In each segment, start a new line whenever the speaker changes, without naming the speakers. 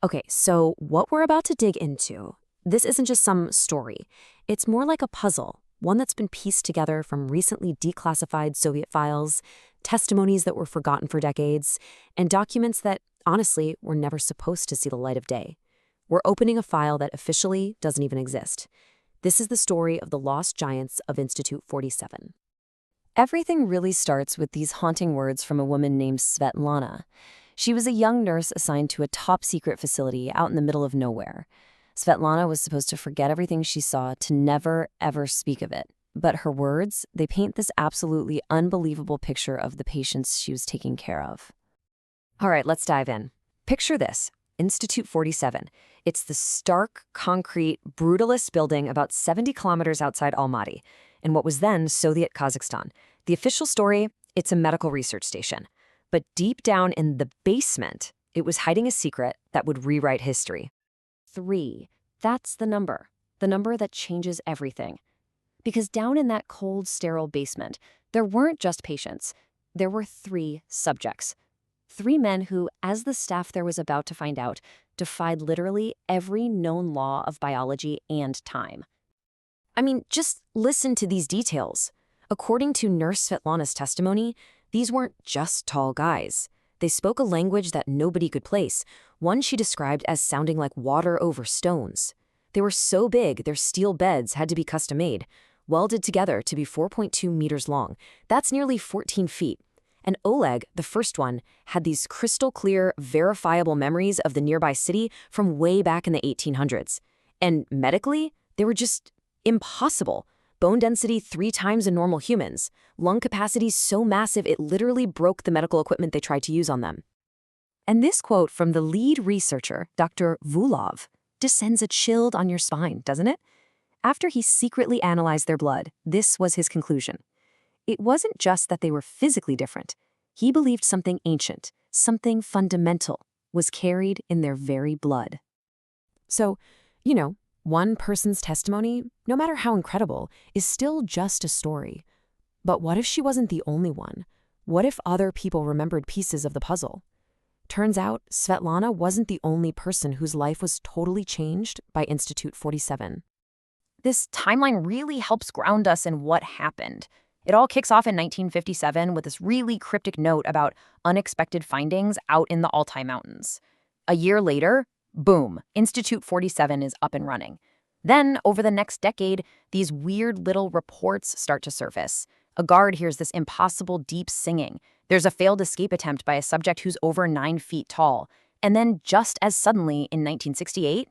Okay, so what we're about to dig into, this isn't just some story. It's more like a puzzle, one that's been pieced together from recently declassified Soviet files, testimonies that were forgotten for decades, and documents that, honestly, were never supposed to see the light of day. We're opening a file that officially doesn't even exist. This is the story of the lost giants of Institute 47. Everything really starts with these haunting words from a woman named Svetlana. She was a young nurse assigned to a top-secret facility out in the middle of nowhere. Svetlana was supposed to forget everything she saw, to never, ever speak of it. But her words, they paint this absolutely unbelievable picture of the patients she was taking care of. All right, let's dive in. Picture this. Institute 47. It's the stark, concrete, brutalist building about 70 kilometers outside Almaty, in what was then Soviet Kazakhstan. The official story, it's a medical research station. But deep down in the basement, it was hiding a secret that would rewrite history. 3. That's the number that changes everything. Because down in that cold, sterile basement, there weren't just patients. There were 3 subjects. 3 men who, as the staff there was about to find out, defied literally every known law of biology and time. I mean, just listen to these details. According to Nurse Svetlana's testimony, these weren't just tall guys. They spoke a language that nobody could place, one she described as sounding like water over stones. They were so big, their steel beds had to be custom-made, welded together to be 4.2 meters long. That's nearly 14 feet. And Oleg, the first one, had these crystal-clear, verifiable memories of the nearby city from way back in the 1800s. And medically, they were just impossible. Bone density 3 times in normal humans. Lung capacity so massive it literally broke the medical equipment they tried to use on them. And this quote from the lead researcher, Dr. Vulov, just sends a chill on your spine, doesn't it? After he secretly analyzed their blood, this was his conclusion. It wasn't just that they were physically different. He believed something ancient, something fundamental, was carried in their very blood. So, one person's testimony, no matter how incredible, is still just a story. But what if she wasn't the only one? What if other people remembered pieces of the puzzle? Turns out, Svetlana wasn't the only person whose life was totally changed by Institute 47.
This timeline really helps ground us in what happened. It all kicks off in 1957 with this really cryptic note about unexpected findings out in the Altai Mountains. A year later, boom, Institute 47 is up and running. Then, over the next decade, these weird little reports start to surface. A guard hears this impossible deep singing. There's a failed escape attempt by a subject who's over 9 feet tall. And then, just as suddenly, in 1968,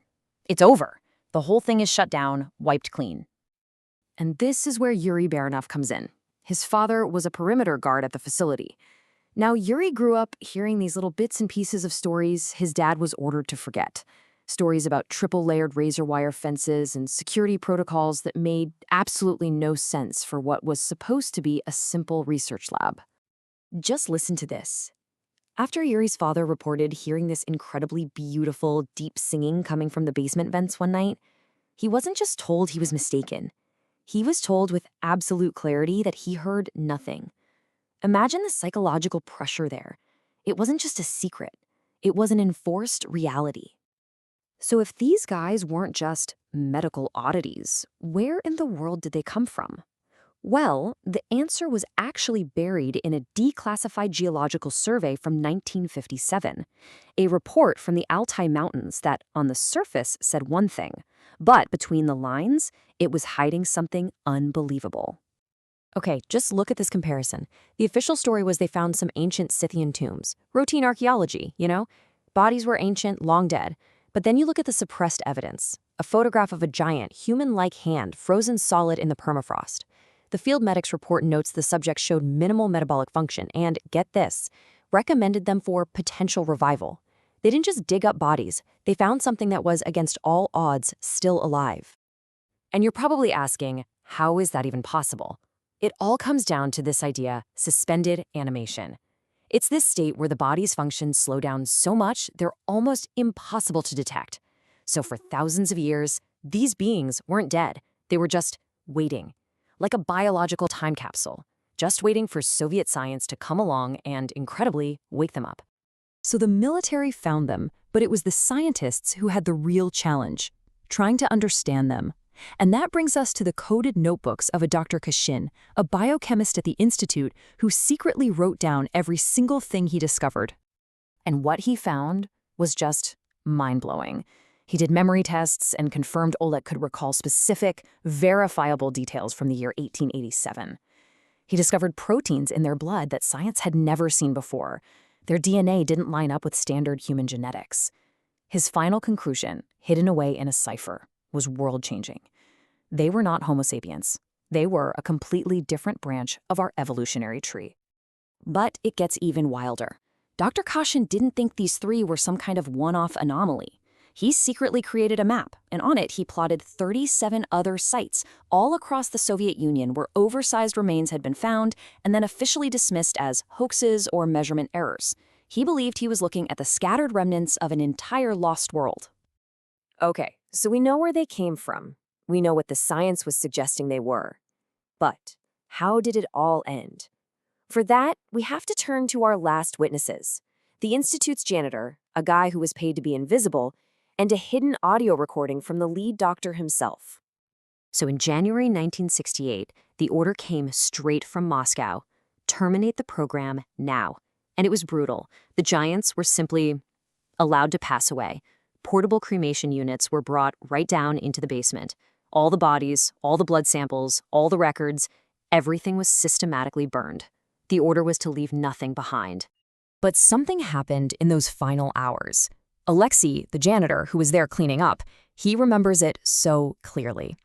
it's over. The whole thing is shut down, wiped clean.
And this is where Yuri Baranov comes in. His father was a perimeter guard at the facility. Now, Yuri grew up hearing these little bits and pieces of stories his dad was ordered to forget. Stories about triple-layered razor wire fences and security protocols that made absolutely no sense for what was supposed to be a simple research lab. Just listen to this. After Yuri's father reported hearing this incredibly beautiful, deep singing coming from the basement vents one night, he wasn't just told he was mistaken. He was told with absolute clarity that he heard nothing. Imagine the psychological pressure there. It wasn't just a secret. It was an enforced reality. So if these guys weren't just medical oddities, where in the world did they come from? Well, the answer was actually buried in a declassified geological survey from 1957, a report from the Altai Mountains that, on the surface, said one thing, but between the lines, it was hiding something unbelievable. Okay, just look at this comparison. The official story was they found some ancient Scythian tombs. Routine archaeology, Bodies were ancient, long dead. But then you look at the suppressed evidence. A photograph of a giant, human-like hand frozen solid in the permafrost. The field medic's report notes the subject showed minimal metabolic function and, get this, recommended them for potential revival. They didn't just dig up bodies. They found something that was, against all odds, still alive. And you're probably asking, how is that even possible? It all comes down to this idea, suspended animation. It's this state where the body's functions slow down so much they're almost impossible to detect. So for thousands of years, these beings weren't dead. They were just waiting, like a biological time capsule, just waiting for Soviet science to come along and, incredibly, wake them up. So the military found them, but it was the scientists who had the real challenge, trying to understand them. And that brings us to the coded notebooks of a Dr. Kashin, a biochemist at the Institute who secretly wrote down every single thing he discovered.
And what he found was just mind-blowing. He did memory tests and confirmed Oleg could recall specific, verifiable details from the year 1887. He discovered proteins in their blood that science had never seen before. Their DNA didn't line up with standard human genetics. His final conclusion, hidden away in a cipher, was world-changing. They were not Homo sapiens. They were a completely different branch of our evolutionary tree. But it gets even wilder. Dr. Kashin didn't think these three were some kind of one-off anomaly. He secretly created a map, and on it he plotted 37 other sites all across the Soviet Union where oversized remains had been found and then officially dismissed as hoaxes or measurement errors. He believed he was looking at the scattered remnants of an entire lost world.
Okay, so we know where they came from. We know what the science was suggesting they were. But how did it all end? For that, we have to turn to our last witnesses. The Institute's janitor, a guy who was paid to be invisible, and a hidden audio recording from the lead doctor himself. So in January 1968, the order came straight from Moscow. Terminate the program now. And it was brutal. The giants were simply allowed to pass away. Portable cremation units were brought right down into the basement. All the bodies, all the blood samples, all the records, everything was systematically burned. The order was to leave nothing behind. But something happened in those final hours. Alexei, the janitor who was there cleaning up, he remembers it so clearly.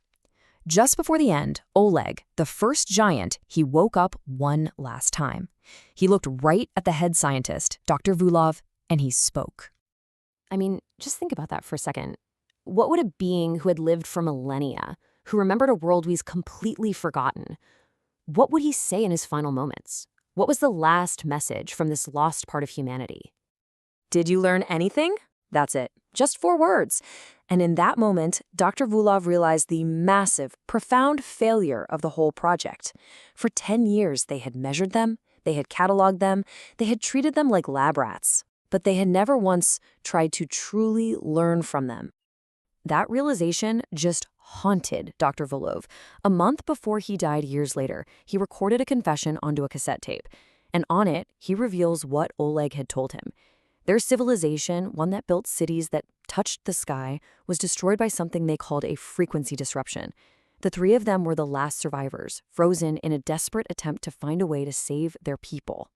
Just before the end, Oleg, the first giant, he woke up one last time. He looked right at the head scientist, Dr. Vulov, and he spoke. I mean, just think about that for a second. What would a being who had lived for millennia, who remembered a world we've completely forgotten, what would he say in his final moments? What was the last message from this lost part of humanity? Did you learn anything? That's it. Just 4 words. And in that moment, Dr. Vulov realized the massive, profound failure of the whole project. For 10 years, they had measured them, they had cataloged them, they had treated them like lab rats, but they had never once tried to truly learn from them. That realization just haunted Dr. Vulov. A month before he died years later, he recorded a confession onto a cassette tape, and on it, he reveals what Oleg had told him. Their civilization, one that built cities that touched the sky, was destroyed by something they called a frequency disruption. The 3 of them were the last survivors, frozen in a desperate attempt to find a way to save their people.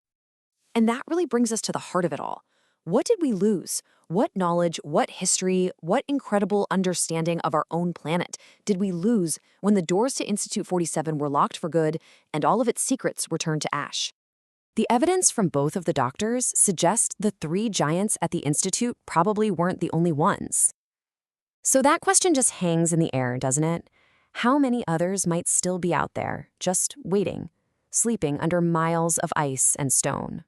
And that really brings us to the heart of it all. What did we lose? What knowledge, what history, what incredible understanding of our own planet did we lose when the doors to Institute 47 were locked for good and all of its secrets were turned to ash? The evidence from both of the doctors suggests the 3 giants at the Institute probably weren't the only ones. So that question just hangs in the air, doesn't it? How many others might still be out there, just waiting, sleeping under miles of ice and stone?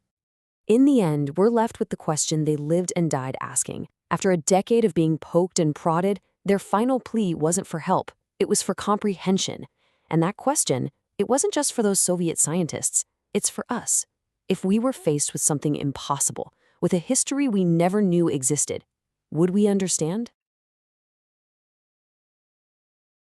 In the end, we're left with the question they lived and died asking. After a decade of being poked and prodded, their final plea wasn't for help, it was for comprehension. And that question, it wasn't just for those Soviet scientists, it's for us. If we were faced with something impossible, with a history we never knew existed, would we understand?